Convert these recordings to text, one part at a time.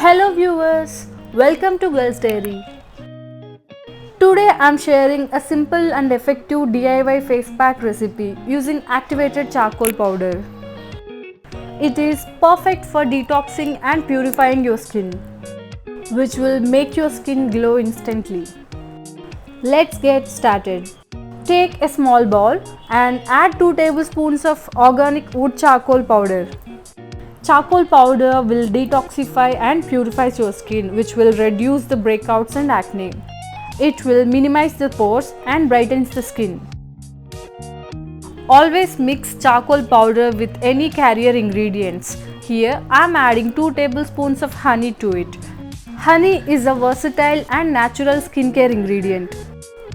Hello viewers, welcome to Girls Diary. Today I am sharing a simple and effective DIY face pack recipe using activated charcoal powder. It is perfect for detoxing and purifying your skin, which will make your skin glow instantly. Let's get started. Take a small bowl and add 2 tablespoons of organic wood charcoal powder. Charcoal powder will detoxify and purify your skin, which will reduce the breakouts and acne. It will minimize the pores and brightens the skin. Always mix charcoal powder with any carrier ingredients. Here I am adding 2 tablespoons of honey to it. Honey is a versatile and natural skincare ingredient.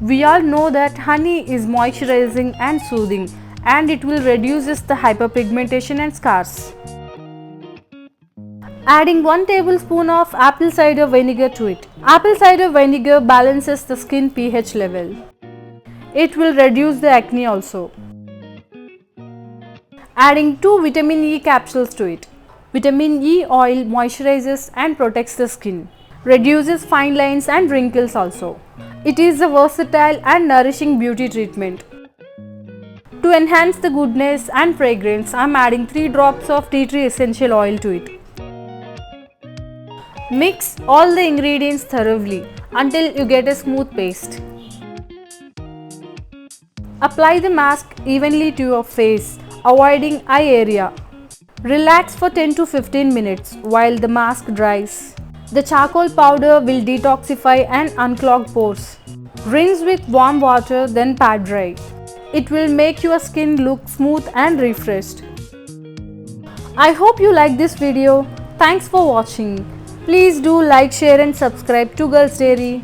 We all know that honey is moisturizing and soothing, and it will reduce the hyperpigmentation and scars. Adding 1 tablespoon of apple cider vinegar to it. Apple cider vinegar balances the skin pH level. It will reduce the acne also. Adding 2 vitamin E capsules to it. Vitamin E oil moisturizes and protects the skin. Reduces fine lines and wrinkles also. It is a versatile and nourishing beauty treatment. To enhance the goodness and fragrance, I am adding 3 drops of tea tree essential oil to it. Mix all the ingredients thoroughly until you get a smooth paste. Apply the mask evenly to your face, avoiding eye area. Relax for 10 to 15 minutes while the mask dries. The charcoal powder will detoxify and unclog pores. Rinse with warm water, then pat dry. It will make your skin look smooth and refreshed. I hope you like this video. Thanks for watching. Please do like, share and subscribe to Girls Diary.